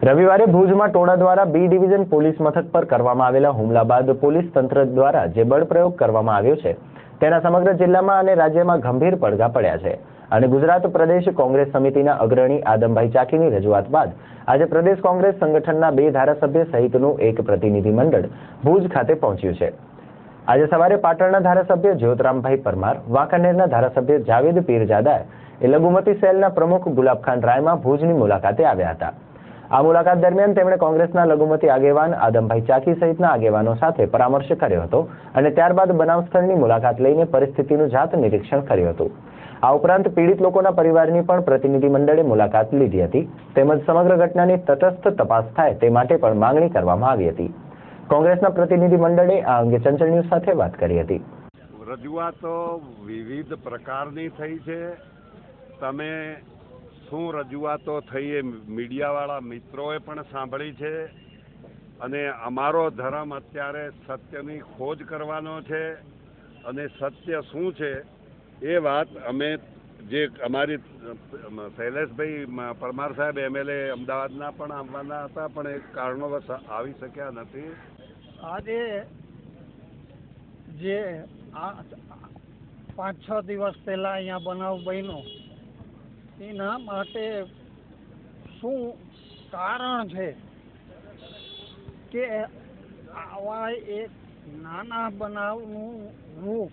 રવિવારે ભુજમાં ટોળા દ્વારા બી ડિવિઝન પોલીસ મથક પર કરવામાં આવેલા હુમલા બાદ પોલીસ તંત્ર દ્વારા જે બળપ્રયોગ કરવામાં આવ્યો છે તેના સમગ્ર જિલ્લામાં અને રાજ્યમાં ગંભીર પડઘા પડ્યા છે અને ગુજરાત પ્રદેશ કોંગ્રેસ સમિતિના અગ્રણી આદમભાઈ ચાકીની રજૂઆત બાદ આજે પ્રદેશ કોંગ્રેસ સંગઠનના 2 ધારાસભ્ય સહિતનું એક પ્રતિનિધિમંડળ ભુજ ખાતે પહોંચ્યું છે। આજે સવારે પાટણના ધારાસભ્ય જ્યોતરામભાઈ પરમાર, વાંકાનેરના ધારાસભ્ય જાવેદ પીરજાદા એ લઘુમતી સેલના પ્રમુખ ગુલાબખાન રાયમાં ભુજની મુલાકાતે આવ્યા હતા। આ મુલાકાત દરમિયાન તેમણે કોંગ્રેસના લઘુમતી આગેવાન આદમભાઈ ચાકી સહિતના આગેવાનો સાથે પરામર્શ કર્યો હતો અને ત્યારબાદ બનાવ સ્થળની મુલાકાત લઈને પરિસ્થિતિનું જાત નિરીક્ષણ કર્યું હતું। આ ઉપરાંત પીડિત લોકોના પરિવારની પણ પ્રતિનિધિમંડળે મુલાકાત લીધી હતી તેમજ સમગ્ર ઘટનાની તટસ્થ તપાસ થાય તે માટે પણ માંગણી કરવામાં આવી હતી। કોંગ્રેસના પ્રતિનિધિમંડળે આ અંગે ચંચળ ન્યૂઝ સાથે વાત કરી હતી। રજૂઆતો વિવિધ પ્રકારની થઈ છે। તમે શું રજૂઆતો થઈ એ મીડિયાવાળા મિત્રોએ પણ સાંભળી છે અને અમારો ધર્મ અત્યારે સત્યની ખોજ કરવાનો છે અને સત્ય શું છે એ વાત અમે જે અમારી શૈલેષભાઈ પરમાર સાહેબ MLA અમદાવાદના પણ આવવાના હતા પણ એક કારણોવશ આવી શક્યા નથી। આજે જે 5-6 દિવસ પહેલા અહીંયા બનાવ બન્યો એના માટે શું કારણ છે કે આવા એક નાના બનાવનું રૂપ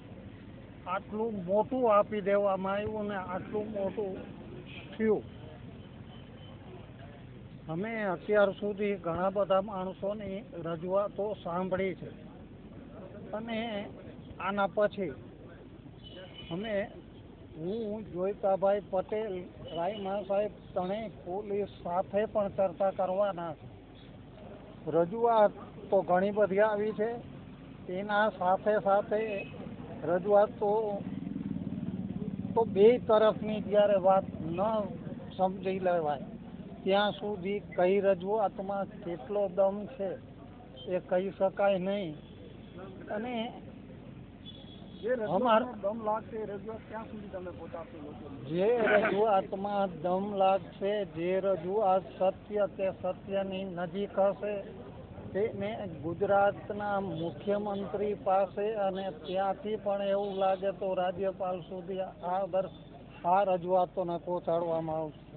આટલું મોટું આપી દેવામાં આવ્યું ને આટલું મોટું થયું। અમે અત્યાર સુધી ઘણા બધા માણસોની રજૂઆતો સાંભળી છે અને આના પછી હું જોઈતાભાઈ પટેલ, રાયમા સાહેબ ત્રણેય પોલીસ સાથે પણ ચર્ચા કરવાના છે। રજૂઆત તો ઘણી બધી આવી છે, એના સાથે સાથે રજૂઆત તો બે તરફની જ્યારે વાત ન સમજી લેવાય ત્યાં સુધી કઈ રજૂઆતમાં કેટલો દમ છે એ કહી શકાય નહીં અને જે રજૂઆતમાં દમ લાગશે, જે રજૂઆત સત્ય કે સત્યની નજીક હશે તેને ગુજરાતના મુખ્યમંત્રી પાસે અને ત્યાંથી પણ એવું લાગે તો રાજ્યપાલ સુધી આ રજૂઆતોને પહોંચાડવામાં આવશે।